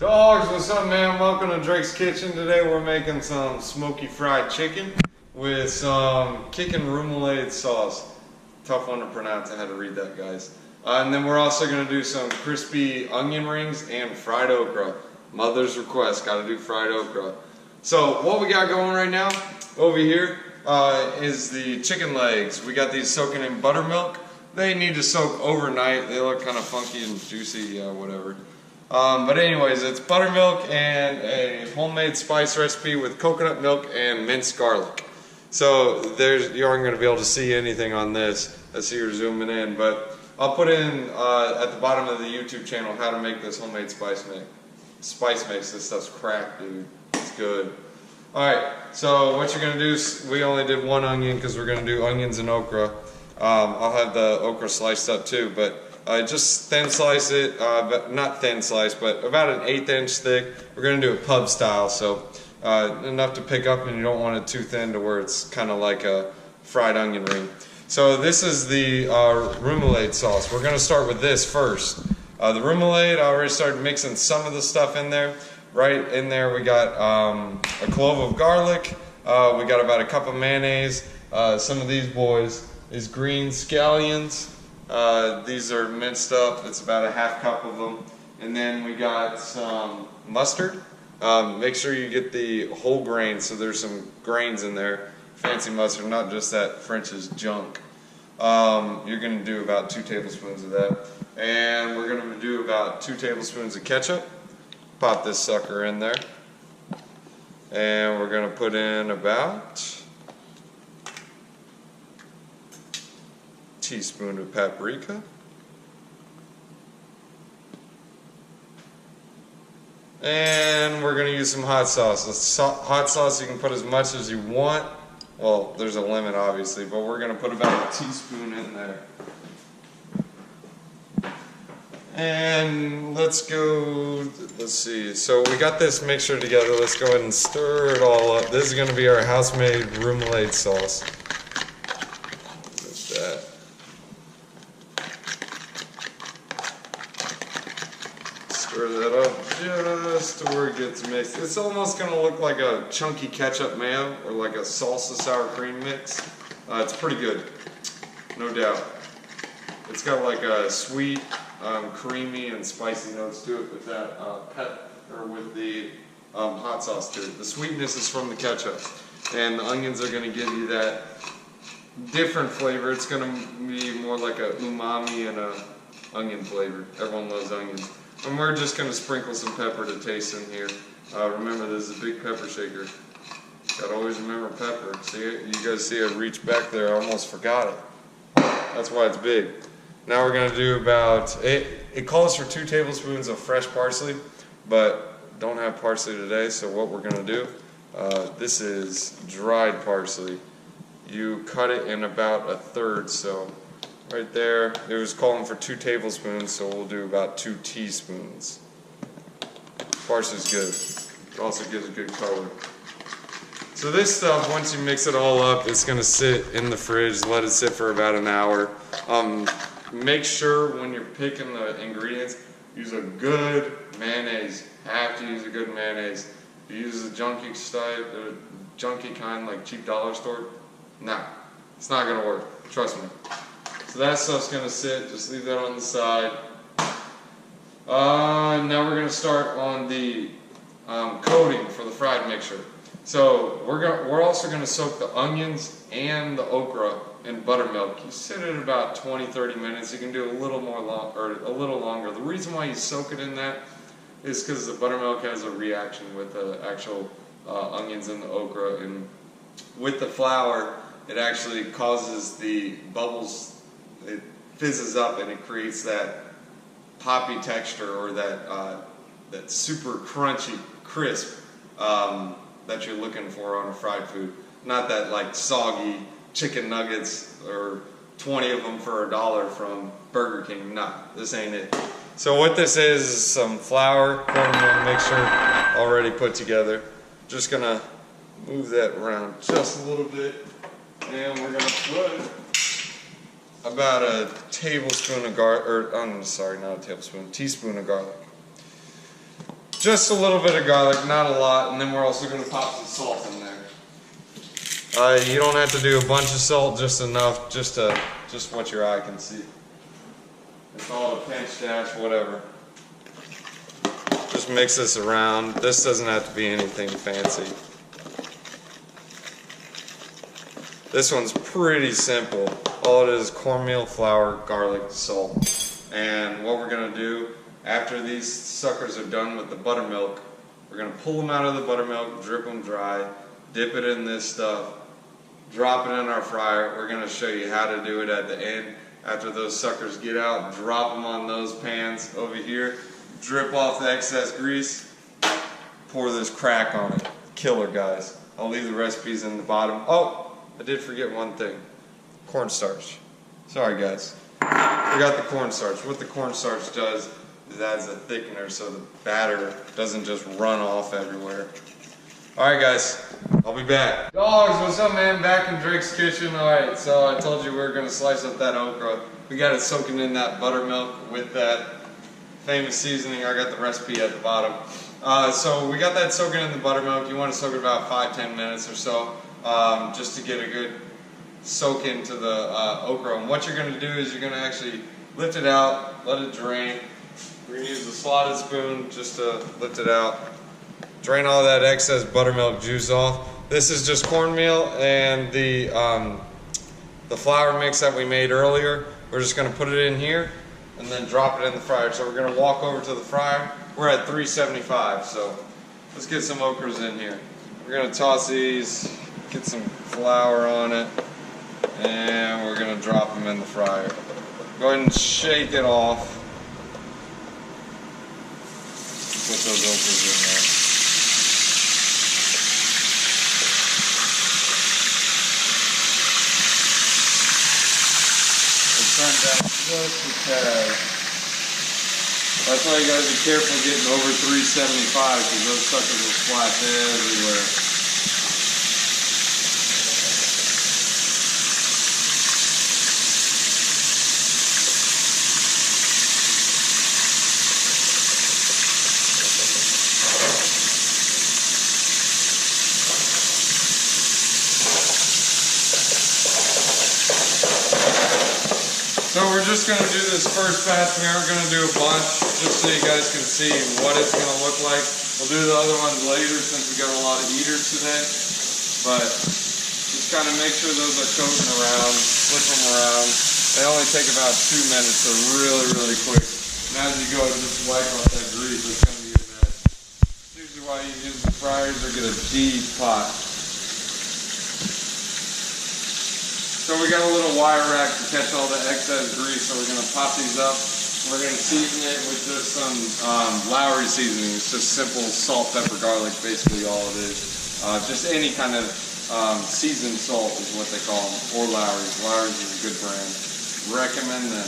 Dogs, what's up, man? Welcome to Drake's Kitchen. Today we're making some smoky fried chicken with some Kickin Remoulade sauce. Tough one to pronounce, I had to read that, guys. And then we're also going to do some crispy onion rings and fried okra. Mother's request, got to do fried okra. So what we got going right now over here is the chicken legs. We got these soaking in buttermilk. They need to soak overnight. They look kind of funky and juicy, whatever. But anyways, it's buttermilk and a homemade spice recipe with coconut milk and minced garlic. So you aren't going to be able to see anything on this. I see you're zooming in, but I'll put in at the bottom of the YouTube channel how to make this homemade spice mix. Spice mix, this stuff's crack, dude. It's good. Alright, so what you're going to do is, we only did one onion because we're going to do onions and okra. I'll have the okra sliced up too, but just thin slice it, but not thin slice, but about an 1/8 inch thick. We're going to do it pub style, so enough to pick up, and you don't want it too thin to where it's kind of like a fried onion ring. So this is the remoulade sauce. We're going to start with this first. The remoulade, I already started mixing some of the stuff in there. Right in there we got a clove of garlic, we got about a cup of mayonnaise, some of these boys is green scallions. These are minced up, it's about a 1/2 cup of them. And then we got some mustard. Make sure you get the whole grain, so there's some grains in there. Fancy mustard, not just that French's junk. You're going to do about 2 tablespoons of that. And we're going to do about 2 tablespoons of ketchup. Pop this sucker in there. And we're going to put in about teaspoon of paprika, and we're going to use some hot sauce. Hot sauce, you can put as much as you want. Well, there's a limit obviously, but we're going to put about a teaspoon in there. And let's see, so we got this mixture together. Let's go ahead and stir it all up. This is going to be our house-made remoulade sauce. Just that. Stir that up just to where it gets mixed. It's almost going to look like a chunky ketchup mayo or like a salsa sour cream mix. It's pretty good, no doubt. It's got like a sweet, creamy and spicy notes to it with that with the hot sauce to it. The sweetness is from the ketchup, and the onions are going to give you that different flavor. It's going to be more like a umami and a onion flavor. Everyone loves onions. And we're just going to sprinkle some pepper to taste in here. Remember, this is a big pepper shaker. Gotta always remember pepper. See it? You guys see I reached back there, I almost forgot it. That's why it's big. Now we're going to do about, it calls for 2 tablespoons of fresh parsley, but don't have parsley today, so what we're going to do, this is dried parsley. You cut it in about 1/3, so right there, it was calling for 2 tablespoons, so we'll do about 2 teaspoons. Parsley's good. It also gives a good color. So this stuff, once you mix it all up, it's going to sit in the fridge, let it sit for about an hour. Make sure when you're picking the ingredients, use a good mayonnaise. Have to use a good mayonnaise. If you use the junky kind, like cheap dollar store, nah, it's not going to work. Trust me. So that stuff's going to sit. Just leave that on the side. Now we're going to start on the coating for the fried mixture. So we're also going to soak the onions and the okra in buttermilk. You sit it about 20-30 minutes. You can do a little more or a little longer. The reason why you soak it in that is because the buttermilk has a reaction with the actual onions and the okra, and with the flour, it actually causes the bubbles. It fizzes up and it creates that poppy texture, or that super crunchy crisp that you're looking for on a fried food. Not that like soggy chicken nuggets or 20 of them for $1 from Burger King. Nah, this ain't it. So what this is some flour, corn mixture already put together. Just gonna move that around just a little bit, and we're gonna put about a tablespoon of garlic, or I'm sorry, not a tablespoon, teaspoon of garlic. Just a little bit of garlic, not a lot, and then we're also going to pop some salt in there. You don't have to do a bunch of salt, just enough, just what your eye can see. It's all a pinch, dash, whatever. Just mix this around. This doesn't have to be anything fancy. This one's pretty simple. All it is cornmeal, flour, garlic, salt. And what we're going to do after these suckers are done with the buttermilk, we're going to pull them out of the buttermilk, drip them dry, dip it in this stuff, drop it in our fryer. We're going to show you how to do it at the end. After those suckers get out, drop them on those pans over here, drip off the excess grease, pour this crack on it. Killer, guys. I'll leave the recipes in the bottom. Oh! I did forget one thing. Cornstarch. Sorry guys. Forgot the cornstarch. What the cornstarch does is adds a thickener so the batter doesn't just run off everywhere. Alright guys, I'll be back. Dogs, what's up man? Back in Drake's kitchen. Alright, so I told you we were going to slice up that okra. We got it soaking in that buttermilk with that famous seasoning. I got the recipe at the bottom. So we got that soaking in the buttermilk. You want to soak it about 5-10 minutes or so. Just to get a good soak into the okra. And what you're going to do is you're going to actually lift it out, let it drain. We're going to use a slotted spoon just to lift it out. Drain all that excess buttermilk juice off. This is just cornmeal and the flour mix that we made earlier. We're just going to put it in here and then drop it in the fryer. So we're going to walk over to the fryer. We're at 375, so let's get some okras in here. We're going to toss these. Get some flour on it, and we're going to drop them in the fryer. Go ahead and shake it off. Put those okras in there. We'll turn down just a tad. That's why you got to be careful getting over 375 because those suckers will splash everywhere. So we're just going to do this first batch. We aren't going to do a bunch, just so you guys can see what it's going to look like. We'll do the other ones later since we got a lot of eaters today. But just kind of make sure those are coating around, flip them around. They only take about 2 minutes, so really, really quick. And as you go, just wipe off that grease that's going to be in there. That's usually why you use the fryers or get a deep pot. So we got a little wire rack to catch all the excess grease, so we're going to pop these up. We're going to season it with just some Lowry seasoning. It's just simple salt, pepper, garlic, basically all it is. Just any kind of seasoned salt is what they call them, or Lowry's. Lowry's is a good brand. Recommend them.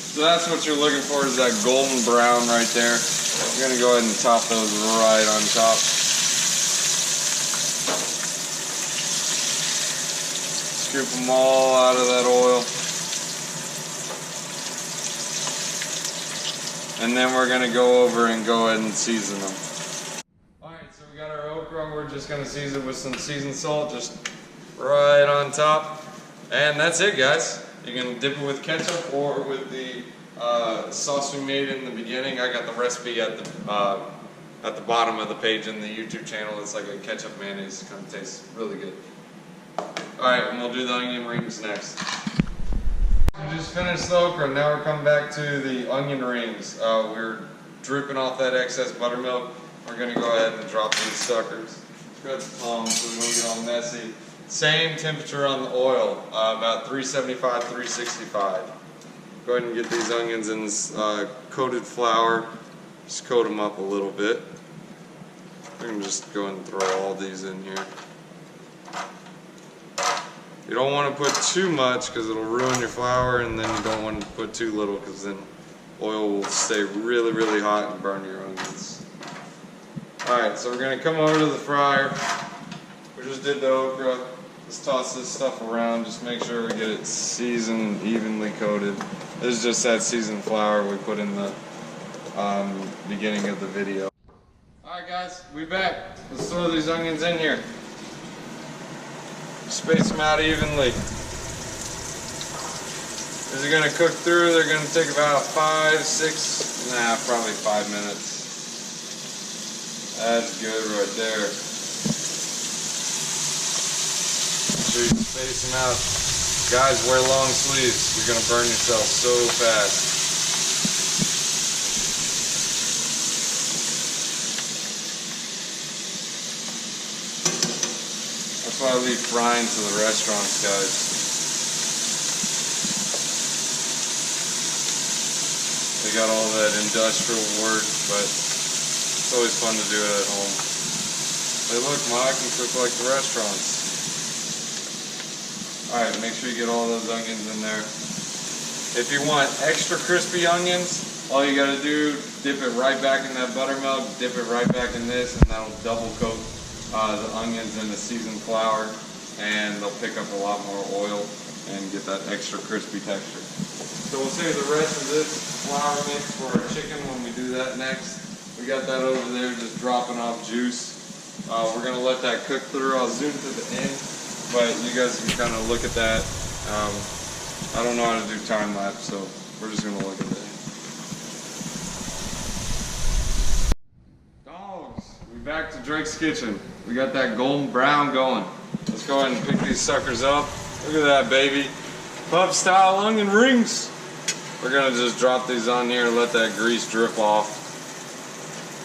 So that's what you're looking for, is that golden brown right there. We're going to go ahead and top those right on top. Scoop them all out of that oil. And then we're going to go over and go ahead and season them. Alright, so we got our okra. We're just going to season it with some seasoned salt, just right on top. And that's it, guys. You can dip it with ketchup or with the sauce we made in the beginning. I got the recipe at the bottom of the page in the YouTube channel. It's like a ketchup mayonnaise. It kind of tastes really good. Alright, and we'll do the onion rings next. We just finished the okra, now we're coming back to the onion rings. We're dripping off that excess buttermilk. We're going to go ahead and drop these suckers. Spread the palm so we don't get all messy. Same temperature on the oil, about 375, 365. Go ahead and get these onions in this coated flour. Just coat them up a little bit. We're going to just go ahead and throw all these in here. You don't want to put too much because it'll ruin your flour, and then you don't want to put too little because then oil will stay really, really hot and burn your onions. Alright, so we're going to come over to the fryer. We just did the okra. Let's toss this stuff around. Just make sure we get it seasoned, evenly coated. This is just that seasoned flour we put in the beginning of the video. Alright guys, we back. Let's throw these onions in here. Space them out evenly. As they're going to cook through, they're going to take about 5, 6, probably 5 minutes. That's good right there. Make sure you space them out. Guys, wear long sleeves. You're going to burn yourself so fast. That's why I leave frying to the restaurants, guys. They got all that industrial work, but it's always fun to do it at home. Hey look, Ma, I can cook like the restaurants. Alright, make sure you get all those onions in there. If you want extra crispy onions, all you gotta do, dip it right back in that buttermilk, dip it right back in this, and that'll double coat the onions in the seasoned flour, and they'll pick up a lot more oil and get that extra crispy texture. So we'll save the rest of this flour mix for our chicken when we do that next. We got that over there just dropping off juice. We're going to let that cook through. I'll zoom to the end, but you guys can kind of look at that. I don't know how to do time lapse, so we're just going to look at that. Dogs, we back to Drake's Kitchen. We got that golden brown going. Let's go ahead and pick these suckers up. Look at that, baby. Pub style onion rings. We're gonna just drop these on here and let that grease drip off.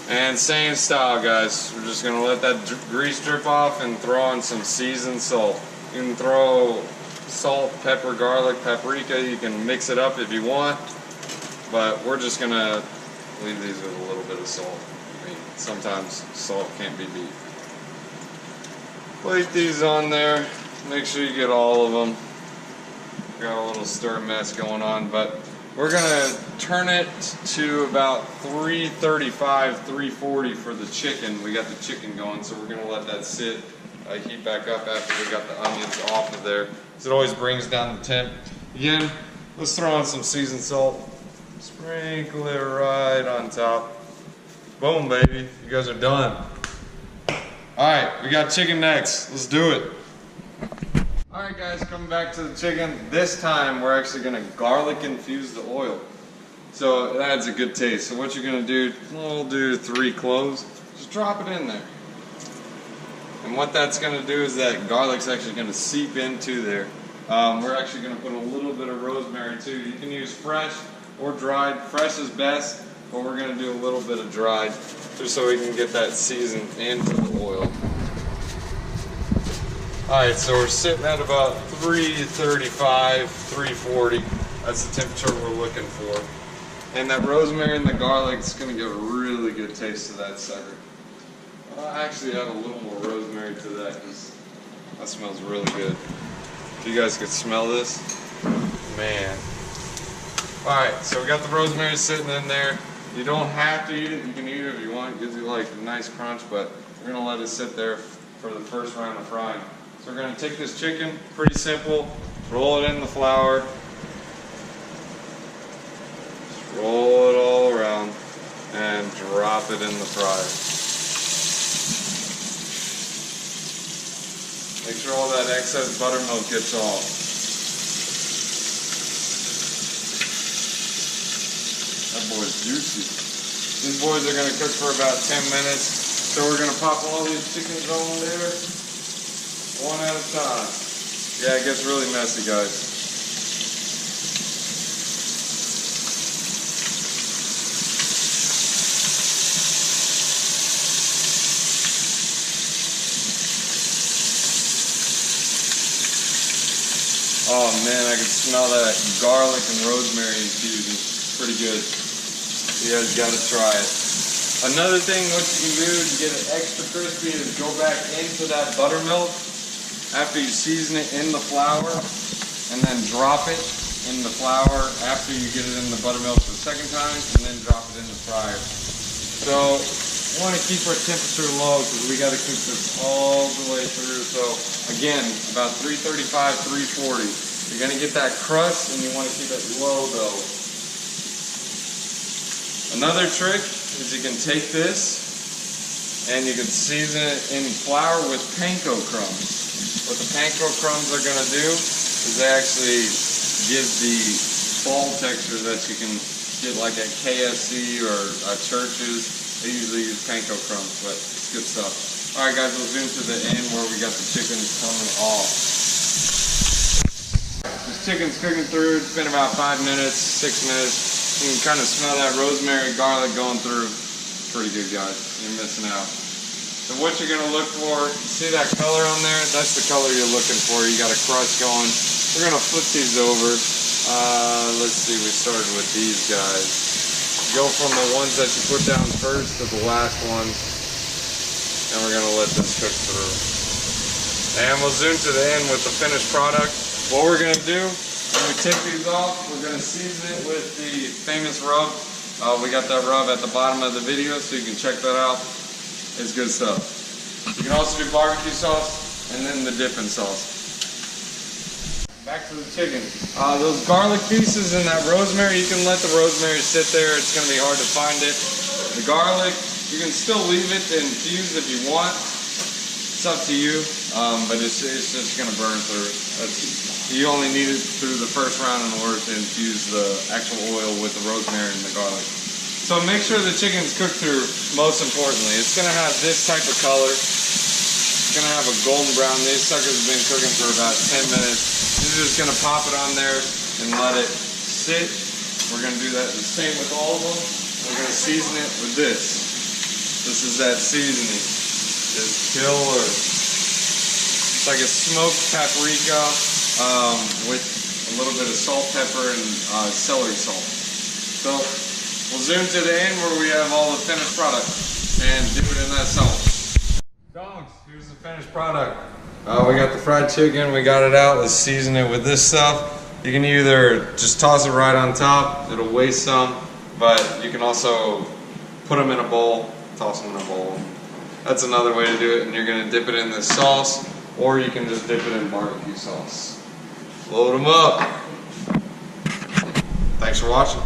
And same style, guys. We're just gonna let that grease drip off and throw on some seasoned salt. You can throw salt, pepper, garlic, paprika. You can mix it up if you want, but we're just gonna leave these with a little bit of salt. I mean, sometimes salt can't be beat. Plate these on there. Make sure you get all of them. Got a little stir mess going on, but we're gonna turn it to about 335, 340 for the chicken. We got the chicken going, so we're gonna let that sit, heat back up after we got the onions off of there. So it always brings down the temp. Again, let's throw on some seasoned salt. Sprinkle it right on top. Boom, baby, you guys are done. All right, we got chicken next. Let's do it. Alright guys, coming back to the chicken. This time we're actually going to garlic infuse the oil. So it adds a good taste. So what you're going to do, we'll do 3 cloves. Just drop it in there. And what that's going to do is that garlic's actually going to seep into there. We're actually going to put a little bit of rosemary too. You can use fresh or dried. Fresh is best, but we're going to do a little bit of dried just so we can get that seasoned into the oil. Alright, so we're sitting at about 335, 340. That's the temperature we're looking for. And that rosemary and the garlic is going to give a really good taste to that sucker. I'll actually add a little more rosemary to that because that smells really good. If you guys could smell this, man. Alright, so we got the rosemary sitting in there. You don't have to eat it, you can eat it if you want. It gives you like a nice crunch, but we're going to let it sit there for the first round of frying. So we're going to take this chicken, pretty simple, roll it in the flour, just roll it all around, and drop it in the fryer. Make sure all that excess buttermilk gets off. That boy's juicy. These boys are going to cook for about 10 minutes, so we're going to pop all these chickens on there. One at a time. Yeah, it gets really messy, guys. Oh man, I can smell that garlic and rosemary infusion. Pretty good. You guys gotta try it. Another thing what you can do to get it extra crispy is go back into that buttermilk after you season it in the flour, and then drop it in the flour after you get it in the buttermilk for the second time, and then drop it in the fryer. So we want to keep our temperature low because we got to cook this all the way through. So again, about 335, 340. You're going to get that crust, and you want to keep it low though. Another trick is you can take this and you can season it in flour with panko crumbs. What the panko crumbs are going to do is they actually give the ball texture that you can get like at KFC or churches. They usually use panko crumbs, but it's good stuff. Alright guys, we'll zoom to the end where we got the chicken coming off. This chicken's cooking through. It's been about 5 minutes, 6 minutes. You can kind of smell that rosemary, garlic going through. Pretty good, guys. You're missing out. So what you're going to look for, see that color on there? That's the color you're looking for. You got a crust going. We're going to flip these over. Let's see, we started with these guys. Go from the ones that you put down first to the last ones. And we're going to let this cook through. And we'll zoom to the end with the finished product. What we're going to do, when we take these off, we're going to season it with the famous rub. We got that rub at the bottom of the video, so you can check that out. It's good stuff. You can also do barbecue sauce and then the dipping sauce. Back to the chicken. Those garlic pieces and that rosemary, you can let the rosemary sit there. It's going to be hard to find it. The garlic, you can still leave it to infuse if you want. It's up to you, but it's just going to burn through. You only need it through the first round in order to infuse the actual oil with the rosemary and the garlic. So make sure the chicken's cooked through, most importantly. It's going to have this type of color. It's going to have a golden brown. These suckers have been cooking for about 10 minutes. You're just going to pop it on there and let it sit. We're going to do that the same with all of them. We're going to season it with this. This is that seasoning. It's killer. It's like a smoked paprika. With a little bit of salt, pepper, and celery salt. So we'll zoom to the end where we have all the finished product and dip it in that salt. Dogs, here's the finished product. We got the fried chicken, we got it out. Let's season it with this stuff. You can either just toss it right on top, it'll waste some, but you can also put them in a bowl, toss them in a bowl. That's another way to do it, and you're going to dip it in this sauce, or you can just dip it in barbecue sauce. Load them up. Thanks for watching.